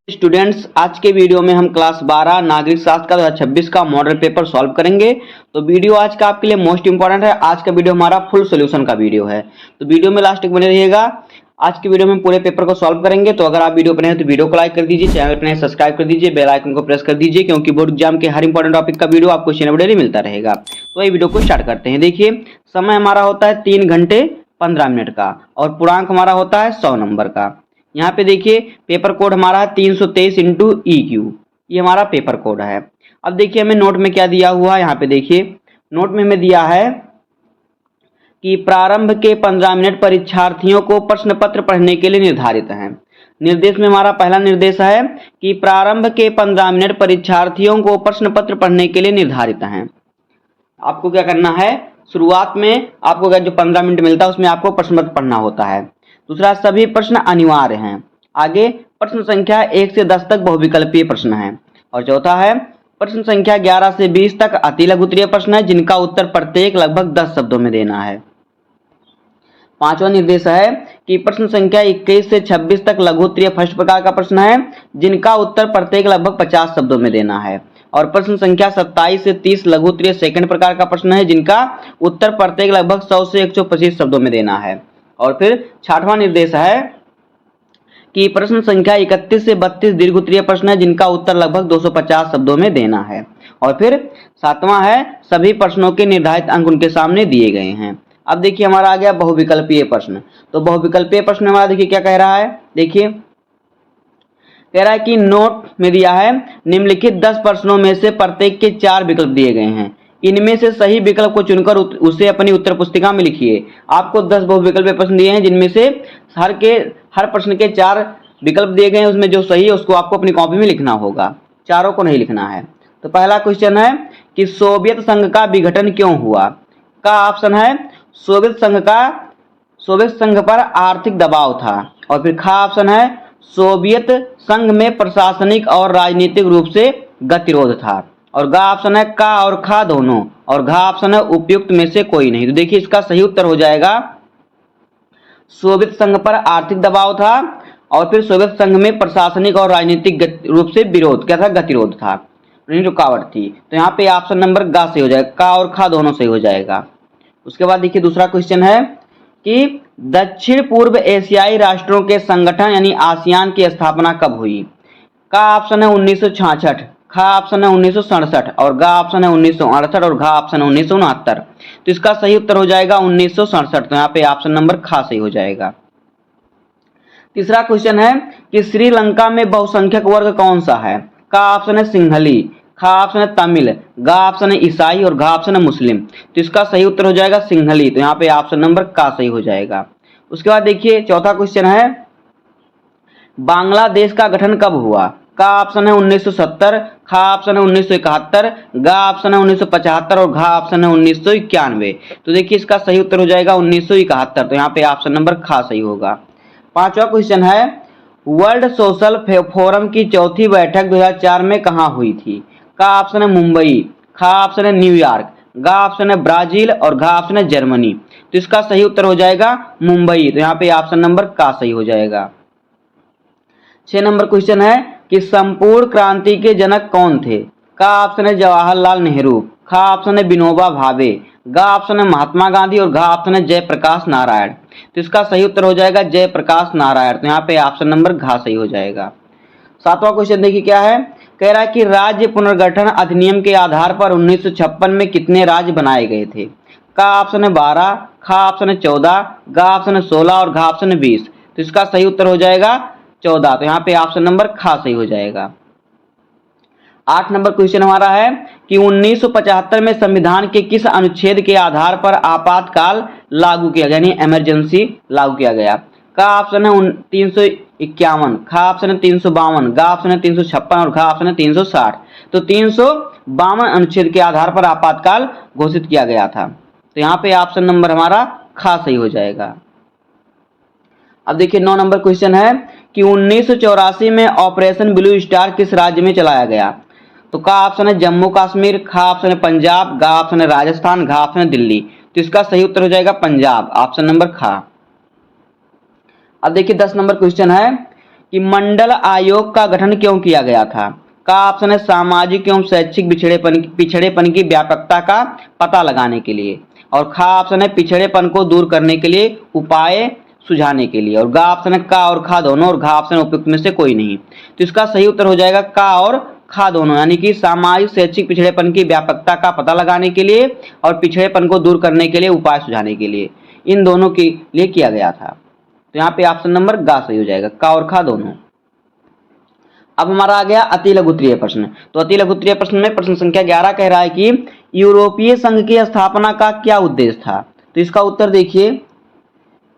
Students, आज के video में हम क्लास 12 नागरिक शास्त्र का 2026 का मॉडल पेपर सॉल्व करेंगे। तो वीडियो आज का आपके लिए मोस्ट इंपॉर्टेंट है। आज का वीडियो हमारा फुल सॉल्यूशन का वीडियो है, तो वीडियो में लास्ट तक बने रहिएगा। आज के वीडियो में पूरे पेपर को सॉल्व करेंगे। तो अगर आप वीडियो पर हैं तो वीडियो को लाइक कर दीजिए, चैनल पर हैं सब्सक्राइब कर दीजिए, बेल आइकन को प्रेस कर दीजिए, क्योंकि बोर्ड एग्जाम के हर इंपॉर्टेंट टॉपिक का वीडियो आपको चैनल पर डेली मिलता रहेगा। तो ये वीडियो को स्टार्ट करते हैं। देखिए, समय हमारा होता है 3 घंटे 15 मिनट का और पूर्णांक हमारा होता है 100 नंबर का। यहाँ पे देखिए पेपर कोड हमारा है 323 इंटू EQ, ये हमारा पेपर कोड है। अब देखिए हमें नोट में क्या दिया हुआ है। यहाँ पे देखिए नोट में हमें दिया है कि प्रारंभ के 15 मिनट परीक्षार्थियों को प्रश्न पत्र पढ़ने के लिए निर्धारित हैं। निर्देश में हमारा पहला निर्देश है कि प्रारंभ के 15 मिनट परीक्षार्थियों को प्रश्न पत्र पढ़ने के लिए निर्धारित हैं। आपको क्या करना है, शुरुआत में आपको जो 15 मिनट मिलता है उसमें आपको प्रश्न पत्र पढ़ना होता है। दूसरा, सभी प्रश्न अनिवार्य हैं। आगे प्रश्न संख्या 1 से 10 तक बहुविकल्पीय प्रश्न है। और चौथा है प्रश्न संख्या 11 से 20 तक अति लघु उत्तरीय प्रश्न है, जिनका उत्तर प्रत्येक लगभग 10 शब्दों में देना है। पांचवा निर्देश है कि प्रश्न संख्या 21 से 26 तक लघु उत्तरीय फर्स्ट प्रकार का प्रश्न है, जिनका उत्तर प्रत्येक लगभग 50 शब्दों में देना है। और प्रश्न संख्या 27 से 30 लघु उत्तरीय सेकंड प्रकार का प्रश्न है, जिनका उत्तर प्रत्येक लगभग 100 से 125 शब्दों में देना है। और फिर छठवां निर्देश है कि प्रश्न संख्या 31 से 32 दीर्घ उत्तरीय प्रश्न है, जिनका उत्तर लगभग 250 शब्दों में देना है। और फिर सातवां है सभी प्रश्नों के निर्धारित अंक उनके सामने दिए गए हैं। अब देखिए हमारा आ गया बहुविकल्पीय प्रश्न। तो बहुविकल्पीय प्रश्न हमारा देखिए क्या कह रहा है। देखिए कह रहा है कि नोट में दिया है निम्नलिखित 10 प्रश्नों में से प्रत्येक के 4 विकल्प दिए गए हैं। इनमें से सही विकल्प को चुनकर उसे अपनी उत्तर पुस्तिका में लिखिए। आपको 10 बहुविकल्पीय प्रश्न दिए हैं, जिनमें से हर प्रश्न के 4 विकल्प दिए गए हैं। उसमें जो सही है उसको आपको अपनी कॉपी में लिखना होगा, चारों को नहीं लिखना है। तो पहला क्वेश्चन है कि सोवियत संघ का विघटन क्यों हुआ। का ऑप्शन है सोवियत संघ पर आर्थिक दबाव था। और फिर खा ऑप्शन है सोवियत संघ में प्रशासनिक और राजनीतिक रूप से गतिरोध था। और गा ऑप्शन है का और खा दोनों। और घा ऑप्शन है उपयुक्त में से कोई नहीं। तो देखिए इसका सही उत्तर हो जाएगा सोवियत संघ पर आर्थिक दबाव था और फिर सोवियत संघ में प्रशासनिक और राजनीतिक रूप से विरोध क्या था, गतिरोध था, रुकावट थी। तो यहाँ पे ऑप्शन नंबर गा सही हो जाएगा, का और खा दोनों सही हो जाएगा। उसके बाद देखिए दूसरा क्वेश्चन है कि दक्षिण पूर्व एशियाई राष्ट्रों के संगठन यानी आसियान की स्थापना कब हुई। का ऑप्शन है 1966, खा ऑप्शन है 1967 और गा ऑप्शन है 1968 और घा ऑप्शन है 1969। तो इसका सही उत्तर हो जाएगा 1967। तो यहाँ पे ऑप्शन नंबर खा सही हो जाएगा। तीसरा क्वेश्चन है कि श्रीलंका में बहुसंख्यक वर्ग कौन सा है। का ऑप्शन है सिंहली, खा ऑप्शन है तमिल, गा ऑप्शन है ईसाई और घा ऑप्शन है मुस्लिम। तो इसका सही उत्तर हो जाएगा सिंहली। तो यहाँ पे ऑप्शन नंबर का सही हो जाएगा। उसके बाद देखिए चौथा क्वेश्चन है बांग्लादेश का गठन कब हुआ। का ऑप्शन है 1970, खा ऑप्शन है 1971, गा ऑप्शन है 1975 और घा ऑप्शन है 1991। तो देखिए इसका सही उत्तर हो जाएगा 1971। तो यहाँ पे ऑप्शन नंबर खा सही होगा। पांचवा क्वेश्चन है वर्ल्ड सोशल फोरम की चौथी बैठक 2004 में कहाँ हुई थी। का ऑप्शन है मुंबई, खा ऑप्शन है न्यूयॉर्क, गा ऑप्शन है ब्राजील और घा ऑप्शन है जर्मनी। तो इसका सही उत्तर हो जाएगा मुंबई। तो यहाँ पे ऑप्शन नंबर का सही हो जाएगा। 6 नंबर क्वेश्चन है कि संपूर्ण क्रांति के जनक कौन थे। का ऑप्शन है जवाहरलाल नेहरू, खा ऑप्शन है विनोबा भावे, गा ऑप्शन है महात्मा गांधी और घा ऑप्शन है जयप्रकाश नारायण। तो इसका सही उत्तर हो जाएगा जयप्रकाश नारायण। तो यहाँ पे ऑप्शन नंबर घा सही हो जाएगा। सातवां क्वेश्चन देखिए क्या है, कह रहा है कि राज्य पुनर्गठन अधिनियम के आधार पर 1956 में कितने राज्य बनाए गए थे। का ऑप्शन है 12, खा ऑप्शन है 14, गा ऑप्शन है 16 और घा ऑप्शन है 20। तो इसका सही उत्तर हो जाएगा 14। तो यहाँ पे ऑप्शन नंबर खा सही हो जाएगा। 8 नंबर क्वेश्चन हमारा है कि 1975 में संविधान के किस अनुच्छेद के आधार पर आपातकाल लागू किया गया, यानी इमरजेंसी लागू किया गया। का ऑप्शन है 351, खा ऑप्शन है 352, गा ऑप्शन है 356 और घा ऑप्शन है 360। तो 352 अनुच्छेद के आधार पर आपातकाल घोषित किया गया था। तो यहाँ पे ऑप्शन नंबर हमारा खा सही हो जाएगा। अब देखिए 9 नंबर क्वेश्चन है कि 1984 में ऑपरेशन ब्लू स्टार किस राज्य में चलाया गया। तो का ऑप्शन है जम्मू कश्मीर, खा ऑप्शन है पंजाब, गा ऑप्शन है राजस्थान, घा ऑप्शन है दिल्ली। तो इसका सही उत्तर हो जाएगा पंजाब, ऑप्शन नंबर खा। अब देखिए 10 नंबर क्वेश्चन है कि मंडल आयोग का गठन क्यों किया गया था? का ऑप्शन है सामाजिक एवं शैक्षिक पिछड़ेपन की व्यापकता का पता लगाने के लिए, और खा ऑप्शन है पिछड़ेपन को दूर करने के लिए उपाय सुझाने के लिए, और गा ऑप्शन है का और खा दोनों, और घा ऑप्शन उपयुक्त में से कोई नहीं। तो इसका सही उत्तर हो जाएगा का और खा दोनों, यानी कि सामाजिक शैक्षिक पिछड़ेपन की व्यापकता का पता लगाने के लिए और पिछड़ेपन को दूर करने के लिए उपाय सुझाने के लिए, इन दोनों के लिए किया गया था। तो यहाँ पे ऑप्शन नंबर गा सही हो जाएगा, का और खा दोनों। अब हमारा आ गया अति लघुत्तरीय प्रश्न। तो अति लघुत्तरीय प्रश्न में प्रश्न संख्या 11 कह रहा है कि यूरोपीय संघ की स्थापना का क्या उद्देश्य था? तो इसका उत्तर देखिए,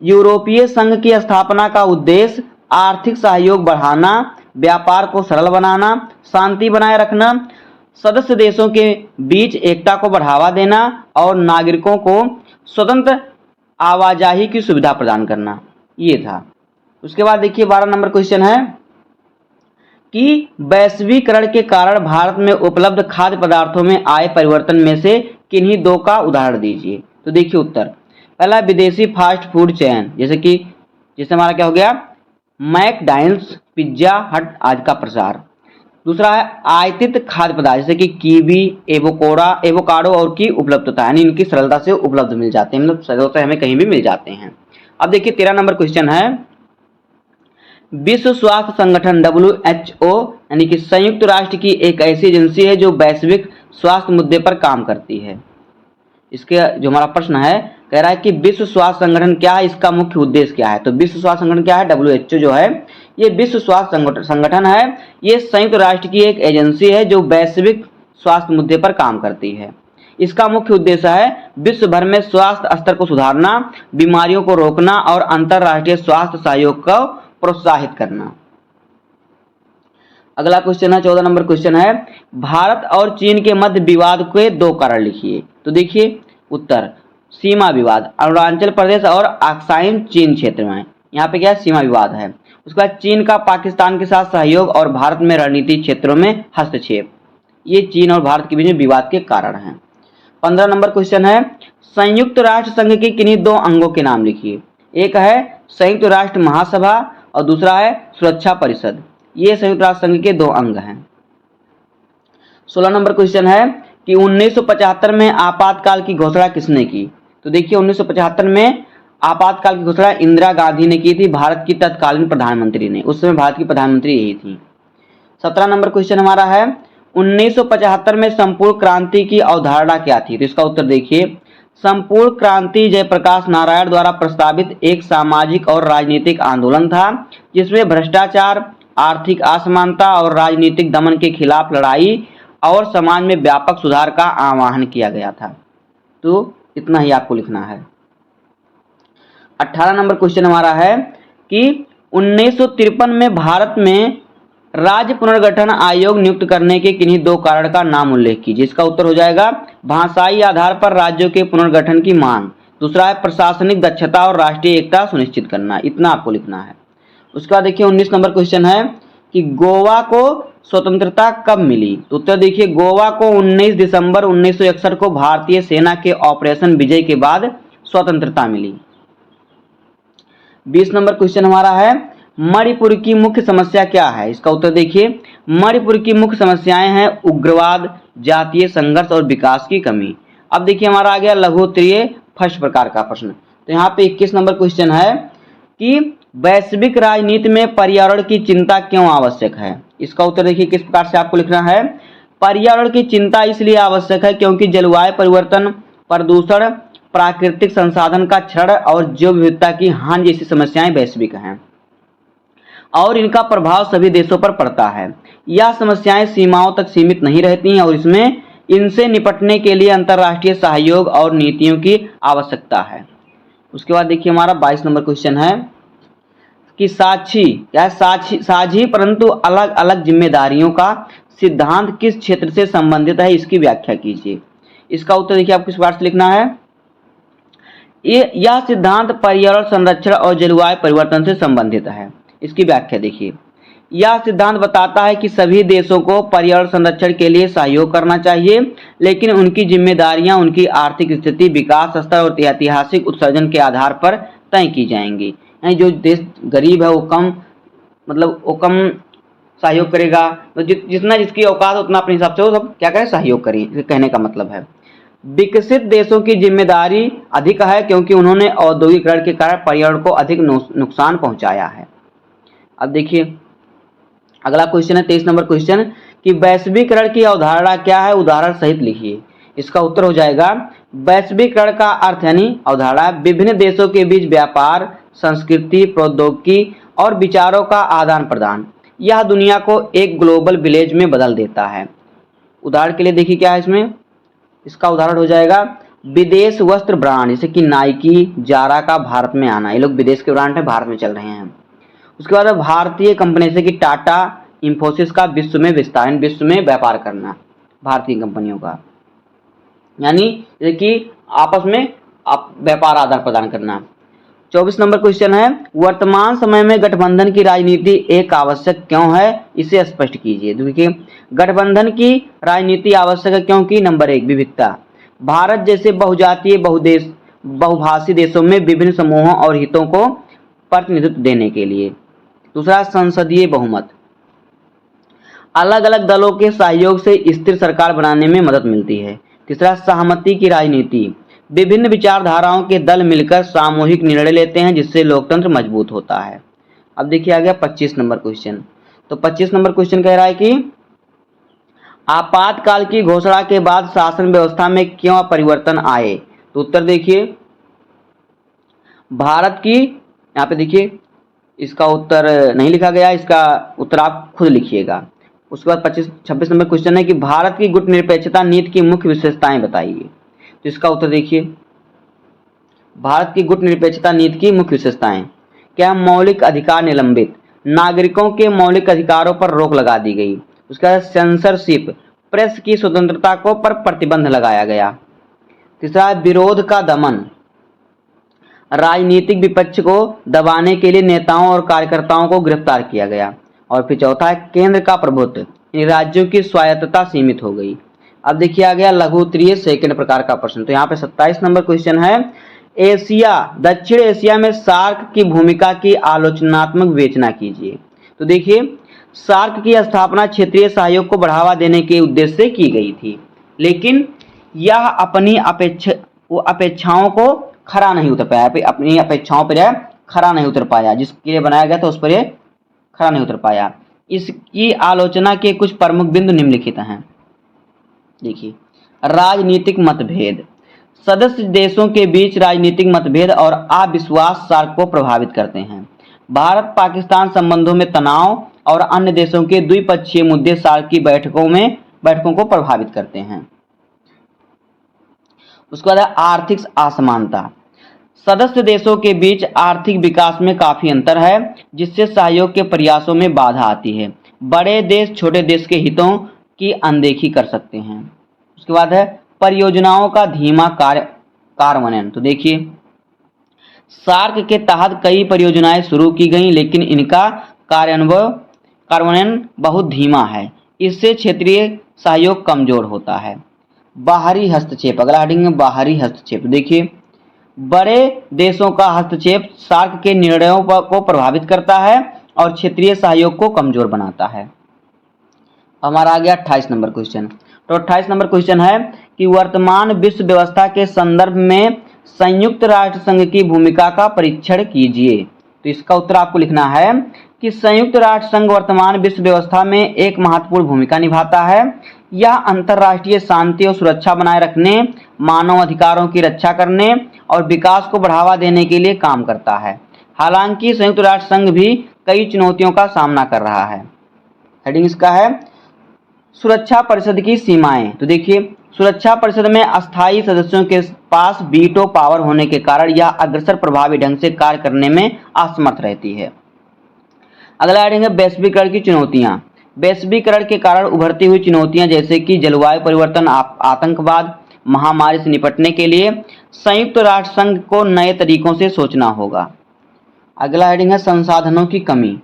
यूरोपीय संघ की स्थापना का उद्देश्य आर्थिक सहयोग बढ़ाना, व्यापार को सरल बनाना, शांति बनाए रखना, सदस्य देशों के बीच एकता को बढ़ावा देना और नागरिकों को स्वतंत्र आवाजाही की सुविधा प्रदान करना, ये था। उसके बाद देखिए 12 नंबर क्वेश्चन है कि वैश्वीकरण के कारण भारत में उपलब्ध खाद्य पदार्थों में आए परिवर्तन में से किन्हीं दो का उदाहरण दीजिए। तो देखिए उत्तर, पहला विदेशी फास्ट फूड चेन, जैसे हमारा क्या हो गया, मैकडॉनल्ड्स, पिज्जा हट आदि का प्रसार। दूसरा है आयातित खाद्य पदार्थ, जैसे कि कीवी, एवोकाडो और की उपलब्धता, यानी इनकी सरलता से उपलब्ध मिल जाते हैं, मतलब सरलता हमें कहीं भी मिल जाते हैं। अब देखिए 13 नंबर क्वेश्चन है, विश्व स्वास्थ्य संगठन WHO यानी कि संयुक्त राष्ट्र की एक ऐसी एजेंसी है जो वैश्विक स्वास्थ्य मुद्दे पर काम करती है। इसके जो हमारा प्रश्न है, कह रहा है कि विश्व स्वास्थ्य संगठन क्या है, इसका मुख्य उद्देश्य क्या है? तो विश्व स्वास्थ्य संगठन क्या है? WHO जो है ये विश्व स्वास्थ्य संगठन है, ये संयुक्त राष्ट्र की एक एजेंसी है जो वैश्विक स्वास्थ्य मुद्दे पर काम करती है। इसका मुख्य उद्देश्य है विश्व भर में स्वास्थ्य स्तर को सुधारना, बीमारियों को रोकना और अंतरराष्ट्रीय स्वास्थ्य सहयोग को प्रोत्साहित करना। अगला क्वेश्चन है 14 नंबर क्वेश्चन है, भारत और चीन के मध्य विवाद के दो कारण लिखिए। तो देखिए उत्तर, सीमा विवाद, अरुणाचल प्रदेश और अक्साई चीन क्षेत्र में, यहाँ पे क्या है, सीमा विवाद है। उसके बाद चीन का पाकिस्तान के साथ सहयोग और भारत में रणनीतिक क्षेत्रों में हस्तक्षेप, ये चीन और भारत के बीच में विवाद के कारण हैं। 15 नंबर क्वेश्चन है, संयुक्त राष्ट्र संघ के किन्हीं दो अंगों के नाम लिखिए। एक है संयुक्त राष्ट्र महासभा और दूसरा है सुरक्षा परिषद, ये संयुक्त राष्ट्र संघ के दो अंग हैं। 16 नंबर क्वेश्चन है कि 1975 में आपातकाल की घोषणा किसने की? तो देखिए 1975 में आपातकाल की घोषणा इंदिरा गांधी ने की थी, भारत की तत्कालीन प्रधानमंत्री ने, उस समय भारत की प्रधानमंत्री यही थी। 17 नंबर क्वेश्चन हमारा है, 1975 में संपूर्ण क्रांति की अवधारणा क्या थी? तो इसका उत्तर देखिए, संपूर्ण क्रांति जयप्रकाश नारायण द्वारा प्रस्तावित एक सामाजिक और राजनीतिक आंदोलन था जिसमें भ्रष्टाचार, आर्थिक असमानता और राजनीतिक दमन के खिलाफ लड़ाई और समाज में व्यापक सुधार का आह्वान किया गया था। तो इतना ही आपको लिखना है। 18 नंबर क्वेश्चन हमारा है कि 1953 में भारत में राज्य पुनर्गठन आयोग नियुक्त करने के किन्हीं दो कारण का नाम उल्लेख कीजिए। इसका उत्तर हो जाएगा भाषाई आधार पर राज्यों के पुनर्गठन की मांग, दूसरा है प्रशासनिक दक्षता और राष्ट्रीय एकता सुनिश्चित करना, इतना आपको लिखना है। उसके बाद देखिए 19 नंबर क्वेश्चन है कि गोवा को स्वतंत्रता कब मिली? तो उत्तर देखिए, गोवा को 19 दिसंबर 1961 को भारतीय सेना के ऑपरेशन विजय के बाद स्वतंत्रता मिली। 20 नंबर क्वेश्चन हमारा है, मणिपुर की मुख्य समस्या क्या है? इसका उत्तर देखिए, मणिपुर की मुख्य समस्याएं हैं उग्रवाद, जातीय संघर्ष और विकास की कमी। अब देखिए हमारा आ गया लघुत्तरीय फर्स्ट प्रकार का प्रश्न। तो यहाँ पे 21 नंबर क्वेश्चन है कि वैश्विक राजनीति में पर्यावरण की चिंता क्यों आवश्यक है? इसका उत्तर देखिए किस प्रकार से आपको लिखना है, पर्यावरण की चिंता इसलिए आवश्यक है क्योंकि जलवायु परिवर्तन, प्रदूषण, प्राकृतिक संसाधन का क्षरण और जैव विविधता की हानि जैसी समस्याएं वैश्विक हैं और इनका प्रभाव सभी देशों पर पड़ता है। यह समस्याएं सीमाओं तक सीमित नहीं रहती हैं और इनसे निपटने के लिए अंतर्राष्ट्रीय सहयोग और नीतियों की आवश्यकता है। उसके बाद देखिए हमारा 22 नंबर क्वेश्चन है कि साझी परंतु अलग अलग जिम्मेदारियों का सिद्धांत किस क्षेत्र से संबंधित है, इसकी व्याख्या कीजिए। इसका उत्तर देखिए आपको किस बात से लिखना है, यह सिद्धांत पर्यावरण संरक्षण और जलवायु परिवर्तन से संबंधित है। इसकी व्याख्या देखिए, यह सिद्धांत बताता है कि सभी देशों को पर्यावरण संरक्षण के लिए सहयोग करना चाहिए, लेकिन उनकी जिम्मेदारियां उनकी आर्थिक स्थिति, विकास स्तर और ऐतिहासिक उत्सर्जन के आधार पर तय की जाएंगी। यानी जो देश गरीब है वो कम मतलब वो कम सहयोग करेगा, तो जितना जिसकी औकात उतना अपने हिसाब से वो सब क्या करें, सहयोग करें, कहने का मतलब है। विकसित देशों की जिम्मेदारी अधिक है क्योंकि उन्होंने औद्योगिकरण के कारण पर्यावरण को अधिक नुकसान पहुंचाया है। अब देखिए अगला क्वेश्चन है 23 नंबर क्वेश्चन कि वैश्वीकरण की अवधारणा क्या है, उदाहरण सहित लिखिए। इसका उत्तर हो जाएगा वैश्वीकरण का अर्थ यानी अवधारणा विभिन्न देशों के बीच व्यापार, संस्कृति, प्रौद्योगिकी और विचारों का आदान प्रदान। यह दुनिया को एक ग्लोबल विलेज में बदल देता है। उदाहरण के लिए देखिए क्या है इसमें, इसका उदाहरण हो जाएगा विदेश वस्त्र ब्रांड जैसे कि नाइकी, जारा का भारत में आना। ये लोग विदेश के ब्रांड है, भारत में चल रहे हैं। उसके बाद भारतीय कंपनी जैसे कि टाटा, इंफोसिस का विश्व में विस्तार, विश्व में व्यापार करना भारतीय कंपनियों का, यानी जैसे कि आपस में आप व्यापार आदान प्रदान करना। 24 नंबर क्वेश्चन है वर्तमान समय में गठबंधन की राजनीति एक आवश्यक क्यों है, इसे स्पष्ट कीजिए। देखिए गठबंधन की राजनीति आवश्यक है क्योंकि नंबर 1 विविधता, भारत जैसे बहुजातीय बहुभाषी देशों में विभिन्न समूहों और हितों को प्रतिनिधित्व देने के लिए। दूसरा संसदीय बहुमत, अलग अलग दलों के सहयोग से स्थिर सरकार बनाने में मदद मिलती है। तीसरा सहमति की राजनीति, विभिन्न विचारधाराओं के दल मिलकर सामूहिक निर्णय लेते हैं जिससे लोकतंत्र मजबूत होता है। अब देखिए आ गया 25 नंबर क्वेश्चन। तो 25 नंबर क्वेश्चन कह रहा है कि आपातकाल की घोषणा के बाद शासन व्यवस्था में क्यों परिवर्तन आए। तो उत्तर देखिए भारत की, यहाँ पे देखिए इसका उत्तर नहीं लिखा गया, इसका उत्तर आप खुद लिखिएगा। उसके बाद 26 नंबर क्वेश्चन है कि भारत की गुटनिरपेक्षता नीति की मुख्य विशेषताएं बताइए। तो इसका उत्तर देखिए भारत की गुटनिरपेक्षता नीति की मुख्य विशेषताएं क्या, मौलिक अधिकार निलंबित, नागरिकों के मौलिक अधिकारों पर रोक लगा दी गई। उसके बाद सेंसरशिप, प्रेस की स्वतंत्रता को पर प्रतिबंध लगाया गया। तीसरा विरोध का दमन, राजनीतिक विपक्ष को दबाने के लिए नेताओं और कार्यकर्ताओं को गिरफ्तार किया गया। और फिर चौथा है केंद्र का प्रभुत्व, राज्यों की स्वायत्तता सीमित हो गई। अब देखिए आ गया लघु उत्तरीय सेकंड प्रकार का प्रश्न। तो यहाँ पे 27 नंबर क्वेश्चन है एशिया दक्षिण एशिया में सार्क की भूमिका की आलोचनात्मक विवेचना कीजिए। तो देखिए सार्क की स्थापना क्षेत्रीय सहयोग को बढ़ावा देने के उद्देश्य से की गई थी, लेकिन यह अपनी अपेक्षाओं को खरा नहीं उतर पाया, अपनी अपेक्षाओं पर खरा नहीं उतर पाया, जिसके लिए बनाया गया था उस पर खरा नहीं उतर पाया। इसकी आलोचना के कुछ प्रमुख बिंदु निम्नलिखित हैं। देखिए राजनीतिक मतभेद, सदस्य देशों के बीच राजनीतिक मतभेद और अविश्वास सार्क को प्रभावित करते हैं। भारत पाकिस्तान संबंधों में तनाव और अन्य देशों के द्विपक्षीय मुद्दे सार्क की बैठकों को प्रभावित करते हैं। उसके बाद आर्थिक असमानता, सदस्य देशों के बीच आर्थिक विकास में काफी अंतर है जिससे सहयोग के प्रयासों में बाधा आती है। बड़े देश छोटे देश के हितों की अनदेखी कर सकते हैं। उसके बाद है परियोजनाओं का धीमा कार्यान्वयन। तो देखिए सार्क के तहत कई परियोजनाएं शुरू की गई लेकिन इनका कार्यान्वयन बहुत धीमा है, इससे क्षेत्रीय सहयोग कमजोर होता है। बाहरी हस्तक्षेप, अगला हेडिंग है बाहरी हस्तक्षेप। देखिए बड़े देशों का हस्तक्षेप सार्क के निर्णयों को प्रभावित करता है और क्षेत्रीय सहयोग को कमजोर बनाता है। हमारा आ गया 28 नंबर क्वेश्चन। तो 28 नंबर क्वेश्चन है कि वर्तमान विश्व व्यवस्था के संदर्भ में संयुक्त राष्ट्र संघ की भूमिका का परीक्षण कीजिए। तो इसका उत्तर आपको लिखना है कि संयुक्त राष्ट्र संघ वर्तमान विश्व व्यवस्था में एक महत्वपूर्ण भूमिका निभाता है। यह अंतर्राष्ट्रीय शांति और सुरक्षा बनाए रखने, मानव अधिकारों की रक्षा करने और विकास को बढ़ावा देने के लिए काम करता है। हालांकि संयुक्त राष्ट्र संघ भी कई चुनौतियों का सामना कर रहा है। हेडिंग इसका है सुरक्षा परिषद की सीमाएं। तो देखिए सुरक्षा परिषद में अस्थायी सदस्यों के पास वीटो पावर होने के कारण यह अग्रसर प्रभावी ढंग से कार्य करने में असमर्थ रहती है। अगला हेडिंग है वैश्वीकरण की चुनौतियां। वैश्वीकरण के कारण उभरती हुई चुनौतियां जैसे कि जलवायु परिवर्तन, आतंकवाद, महामारी से निपटने के लिए संयुक्त राष्ट्र संघ को नए तरीकों से सोचना होगा। अगला हेडिंग है संसाधनों की कमी।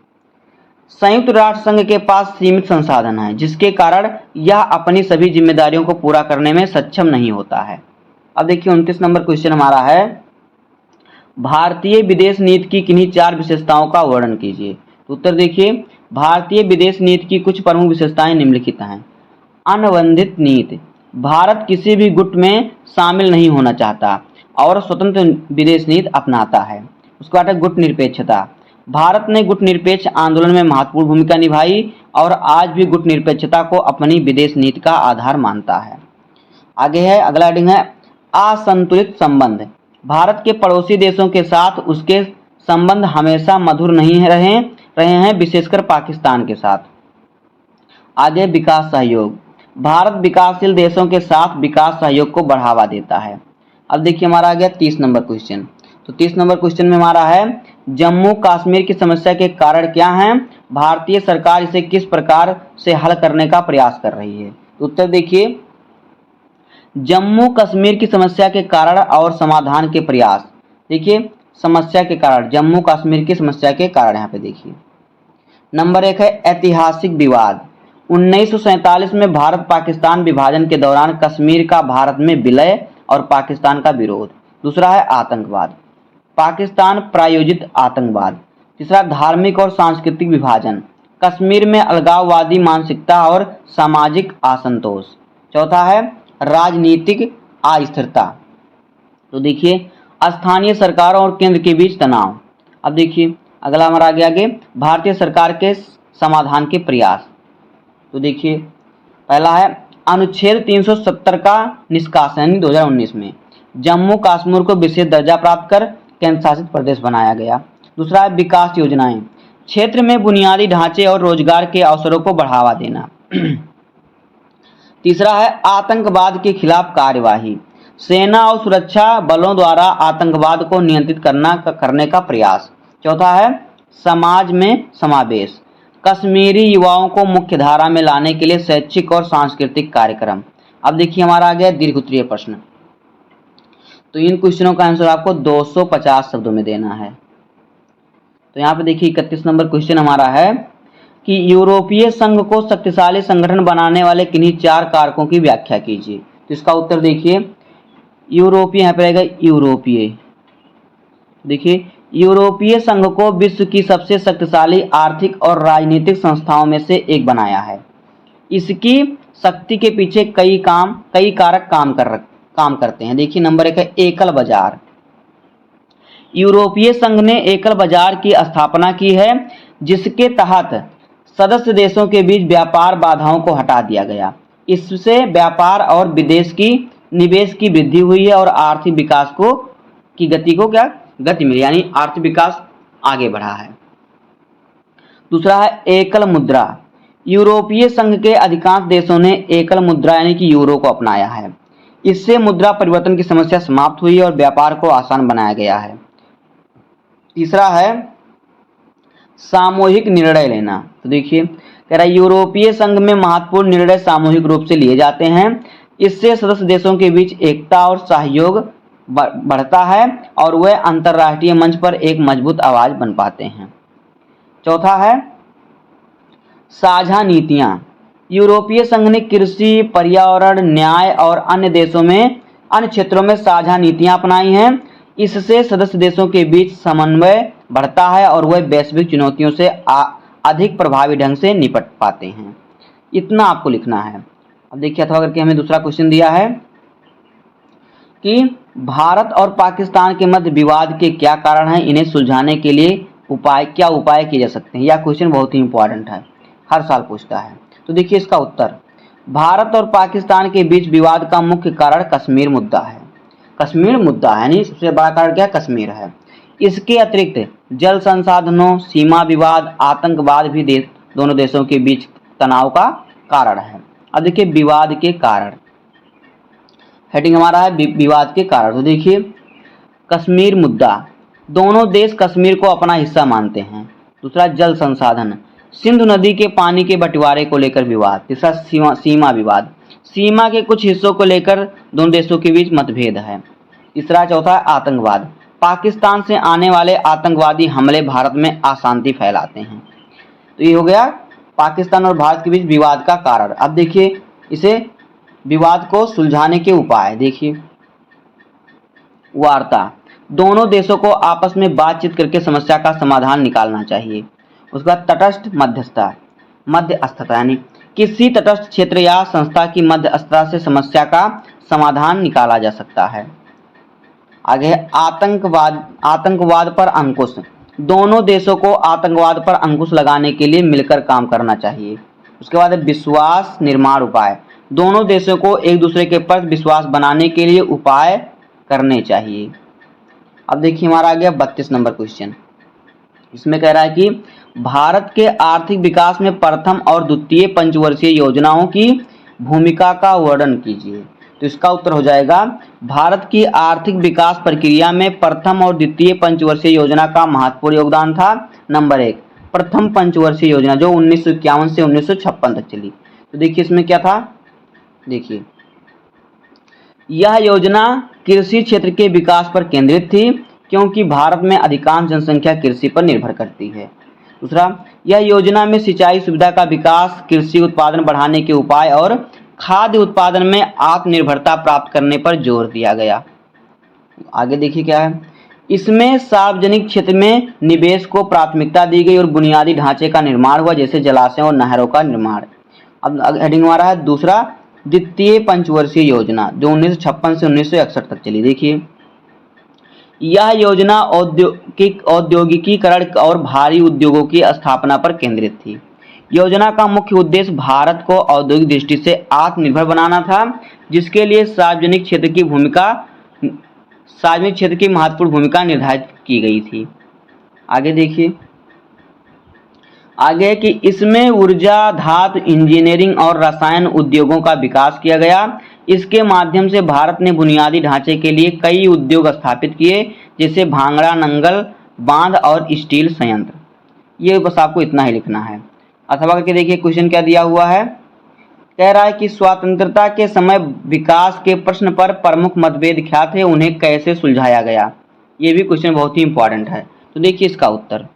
संयुक्त राष्ट्र संघ के पास सीमित संसाधन हैं जिसके कारण यह अपनी सभी जिम्मेदारियों को पूरा करने में सक्षम नहीं होता है। अब देखिए 29 नंबर क्वेश्चन हमारा है भारतीय विदेश नीति की किन्हीं 4 विशेषताओं का वर्णन कीजिए। तो उत्तर देखिए, भारतीय विदेश नीति की कुछ प्रमुख विशेषताएं निम्नलिखित हैं। अनबंधित नीति, भारत किसी भी गुट में शामिल नहीं होना चाहता और स्वतंत्र विदेश नीति अपनाता है। उसके बाद है गुट निरपेक्षता, भारत ने गुट निरपेक्ष आंदोलन में महत्वपूर्ण भूमिका निभाई और आज भी गुट निरपेक्षता को अपनी विदेश नीति का आधार मानता है। आगे है, अगला हेडिंग है असंतुलित संबंध, भारत के पड़ोसी देशों के साथ उसके संबंध हमेशा मधुर नहीं रहे हैं, विशेषकर पाकिस्तान के साथ। आगे विकास सहयोग, भारत विकासशील देशों के साथ विकास सहयोग को बढ़ावा देता है। अब देखिए हमारा आ गया 30 नंबर क्वेश्चन। तो 30 नंबर क्वेश्चन में हमारा है जम्मू कश्मीर की समस्या के कारण क्या हैं, भारतीय सरकार इसे किस प्रकार से हल करने का प्रयास कर रही है। तो उत्तर देखिए, जम्मू कश्मीर की समस्या के कारण और समाधान के प्रयास। देखिए समस्या के कारण, जम्मू कश्मीर की समस्या के कारण, यहाँ पे देखिए नंबर 1 है ऐतिहासिक विवाद, 1947 में भारत पाकिस्तान विभाजन के दौरान कश्मीर का भारत में विलय और पाकिस्तान का विरोध। दूसरा है आतंकवाद, पाकिस्तान प्रायोजित आतंकवाद। तीसरा धार्मिक और सांस्कृतिक विभाजन, कश्मीर में अलगाववादी मानसिकता और सामाजिक असंतोष। चौथा है राजनीतिक अस्थिरता। तो देखिए स्थानीय सरकारों और केंद्र के बीच तनाव। अब देखिए अगला हमारा आगे भारतीय सरकार के समाधान के प्रयास। तो देखिए पहला है अनुच्छेद 370 का निष्कासन 2019 में जम्मू कश्मीर को विशेष दर्जा प्राप्त कर केंद्र शासित प्रदेश बनाया गया। दूसरा है विकास योजनाएं, क्षेत्र में बुनियादी ढांचे और रोजगार के अवसरों को बढ़ावा देना। तीसरा है आतंकवाद के खिलाफ कार्यवाही, सेना और सुरक्षा बलों द्वारा आतंकवाद को नियंत्रित करने का प्रयास। चौथा है समाज में समावेश, कश्मीरी युवाओं को मुख्य धारा में लाने के लिए शैक्षिक और सांस्कृतिक कार्यक्रम। अब देखिए हमारा आ गया दीर्घ उत्तरीय प्रश्न। तो इन क्वेश्चनों का आंसर आपको 250 शब्दों में देना है। तो यहाँ पे देखिए 31 नंबर क्वेश्चन हमारा है कि यूरोपीय संघ को शक्तिशाली संगठन बनाने वाले किन्हीं 4 कारकों की व्याख्या कीजिए। तो इसका उत्तर देखिए यूरोपीय, यहाँ पे रहेगा यूरोपीय। देखिए यूरोपीय संघ को विश्व की सबसे शक्तिशाली आर्थिक और राजनीतिक संस्थाओं में से एक बनाया है। इसकी शक्ति के पीछे कई कारक काम करते हैं। देखिए नंबर 1 है एकल बाजार, यूरोपीय संघ ने एकल बाजार की स्थापना की है जिसके तहत सदस्य देशों के बीच व्यापार बाधाओं को हटा दिया गया। इससे व्यापार और विदेश की निवेश की वृद्धि हुई है और आर्थिक विकास की गति मिली, यानी आर्थिक विकास आगे बढ़ा है। दूसरा है एकल मुद्रा, यूरोपीय संघ के अधिकांश देशों ने एकल मुद्रा यानी कि यूरो को अपनाया है। इससे मुद्रा परिवर्तन की समस्या समाप्त हुई और व्यापार को आसान बनाया गया है। तीसरा है सामूहिक निर्णय लेना। तो देखिए कह रहा है यूरोपीय संघ में महत्वपूर्ण निर्णय सामूहिक रूप से लिए जाते हैं। इससे सदस्य देशों के बीच एकता और सहयोग बढ़ता है और वे अंतर्राष्ट्रीय मंच पर एक मजबूत आवाज बन पाते हैं। चौथा है साझा नीतियां, यूरोपीय संघ ने कृषि, पर्यावरण, न्याय और अन्य क्षेत्रों में साझा नीतियां अपनाई हैं। इससे सदस्य देशों के बीच समन्वय बढ़ता है और वे वैश्विक चुनौतियों से अधिक प्रभावी ढंग से निपट पाते हैं। इतना आपको लिखना है। अब देखिए अथवा करके हमें दूसरा क्वेश्चन दिया है कि भारत और पाकिस्तान के मध्य विवाद के क्या कारण हैं, इन्हें सुलझाने के लिए क्या उपाय किए जा सकते हैं। यह क्वेश्चन बहुत ही इंपॉर्टेंट है, हर साल पूछता है। तो देखिए इसका उत्तर, भारत और पाकिस्तान के बीच विवाद का मुख्य कारण कश्मीर मुद्दा है। कश्मीर मुद्दा यानी सबसे बड़ा कारण क्या, कश्मीर है। इसके अतिरिक्त जल संसाधनों, सीमा विवाद, आतंकवाद भी दोनों देशों के बीच तनाव का कारण है। अब देखिए विवाद के कारण, हेडिंग हमारा है विवाद के कारण। तो देखिए कश्मीर मुद्दा, दोनों देश कश्मीर को अपना हिस्सा मानते हैं। दूसरा जल संसाधन, सिंधु नदी के पानी के बंटवारे को लेकर विवाद। तीसरा सीमा विवाद, सीमा के कुछ हिस्सों को लेकर दोनों देशों के बीच मतभेद है। तीसरा चौथा आतंकवाद, पाकिस्तान से आने वाले आतंकवादी हमले भारत में अशांति फैलाते हैं। तो ये हो गया पाकिस्तान और भारत के बीच विवाद का कारण। अब देखिए इसे विवाद को सुलझाने के उपाय। देखिए वार्ता, दोनों देशों को आपस में बातचीत करके समस्या का समाधान निकालना चाहिए। उसके बाद तटस्थ मध्यस्थता, मध्यस्थता यानी किसी तटस्थ क्षेत्र या संस्था की मध्यस्थता से समस्या का समाधान निकाला जा सकता है। आगे आतंकवाद, आतंकवाद पर अंकुश, दोनों देशों को आतंकवाद पर अंकुश लगाने के लिए मिलकर काम करना चाहिए। उसके बाद विश्वास निर्माण उपाय, दोनों देशों को एक दूसरे के प्रति विश्वास बनाने के लिए उपाय करने चाहिए। अब देखिए हमारा आ गया 32 नंबर क्वेश्चन। इसमें कह रहा है कि भारत के आर्थिक विकास में प्रथम और द्वितीय पंचवर्षीय योजनाओं की भूमिका का वर्णन कीजिए। तो इसका उत्तर हो जाएगा भारत की आर्थिक विकास प्रक्रिया में प्रथम और द्वितीय पंचवर्षीय योजना का महत्वपूर्ण योगदान था। नंबर 1 प्रथम पंचवर्षीय योजना जो 1951 से 1956 तक चली। तो देखिए इसमें क्या था, देखिए यह योजना कृषि क्षेत्र के विकास पर केंद्रित थी क्योंकि भारत में अधिकांश जनसंख्या कृषि पर निर्भर करती है। दूसरा, यह योजना में सिंचाई सुविधा का विकास, कृषि उत्पादन बढ़ाने के उपाय और खाद्य उत्पादन में आत्मनिर्भरता प्राप्त करने पर जोर दिया गया। आगे देखिए क्या है, इसमें सार्वजनिक क्षेत्र में निवेश को प्राथमिकता दी गई और बुनियादी ढांचे का निर्माण हुआ जैसे जलाशयों और नहरों का निर्माण। अब हेडिंग हमारा है दूसरा द्वितीय पंचवर्षीय योजना जो 1956 से 1961 तक चली। देखिए यह योजना औद्योगिकीकरण और भारी उद्योगों की स्थापना पर केंद्रित थी। योजना का मुख्य उद्देश्य भारत को औद्योगिक दृष्टि से आत्मनिर्भर बनाना था, जिसके लिए सार्वजनिक क्षेत्र की महत्वपूर्ण भूमिका निर्धारित की गई थी। आगे देखिए आगे कि इसमें ऊर्जा, धातु, इंजीनियरिंग और रसायन उद्योगों का विकास किया गया। इसके माध्यम से भारत ने बुनियादी ढांचे के लिए कई उद्योग स्थापित किए जैसे भांगड़ा, नंगल, बांध और स्टील संयंत्र। ये बस आपको इतना ही लिखना है। अथवा करके देखिए क्वेश्चन क्या दिया हुआ है, कह रहा है कि स्वतंत्रता के समय विकास के प्रश्न पर प्रमुख मतभेद क्या थे, उन्हें कैसे सुलझाया गया। ये भी क्वेश्चन बहुत ही इंपॉर्टेंट है। तो देखिए इसका उत्तर,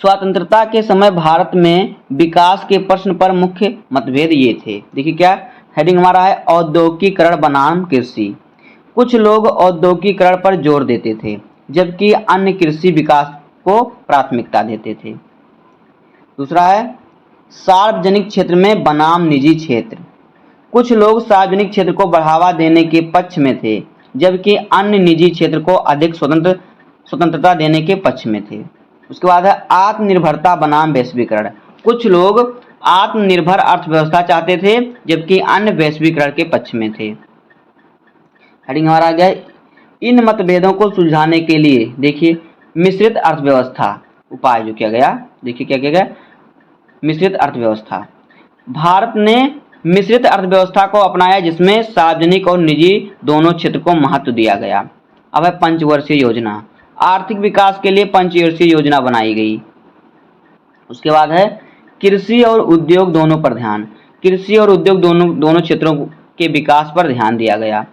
स्वतंत्रता के समय भारत में विकास के प्रश्न पर मुख्य मतभेद ये थे। देखिए क्या हेडिंग हमारा है औद्योगिकीकरण बनाम कृषि। कुछ लोग औद्योगिकीकरण पर जोर देते थे जबकि अन्य कृषि विकास को प्राथमिकता देते थे। दूसरा है सार्वजनिक क्षेत्र में बनाम निजी क्षेत्र। कुछ लोग सार्वजनिक क्षेत्र को बढ़ावा देने के पक्ष में थे जबकि अन्य निजी क्षेत्र को अधिक स्वतंत्रता देने के पक्ष में थे। उसके बाद है आत्मनिर्भरता बनाम वैश्वीकरण। कुछ लोग आत्मनिर्भर अर्थव्यवस्था चाहते थे जबकि अन्य वैश्वीकरण के पक्ष में थे। हेडिंग हमारा आ गया इन मतभेदों को सुलझाने के लिए देखिए मिश्रित अर्थव्यवस्था उपाय जो किया गया। देखिए क्या किया गया, मिश्रित अर्थव्यवस्था। भारत ने मिश्रित अर्थव्यवस्था को अपनाया जिसमें सार्वजनिक और निजी दोनों क्षेत्र को महत्व दिया गया। अब है पंचवर्षीय योजना। आर्थिक विकास के लिए पंचवर्षीय योजना बनाई गई। उसके बाद है कृषि और उद्योग दोनों पर ध्यान। कृषि और उद्योग दोनों क्षेत्रों के विकास पर ध्यान दिया गया।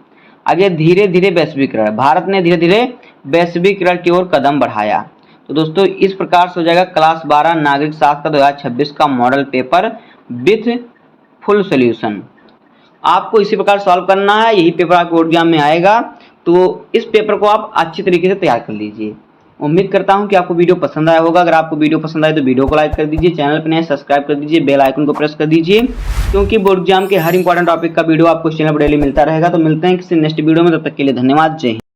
आगे धीरे धीरे वैश्वीकरण। भारत ने धीरे धीरे वैश्वीकरण की ओर कदम बढ़ाया। तो दोस्तों इस प्रकार से हो जाएगा क्लास 12 नागरिक शास्त्र 2026 का model paper with full solution. आपको इसी प्रकार सॉल्व करना है, यही पेपर आपके बोर्ड एग्जाम में आएगा। तो इस पेपर को आप अच्छी तरीके से तैयार कर लीजिए। उम्मीद करता हूं कि आपको वीडियो पसंद आया होगा। अगर आपको वीडियो पसंद आए तो वीडियो को लाइक कर दीजिए, चैनल पर नए सब्सक्राइब कर दीजिए, बेल आइकन को प्रेस कर दीजिए क्योंकि बोर्ड एग्जाम के हर इंपॉर्टेंट टॉपिक का वीडियो आपको इस चैनल पर डेली मिलता रहेगा। तो मिलते हैं किसी नेक्स्ट वीडियो में, तब तक के लिए धन्यवाद। जय हिंद।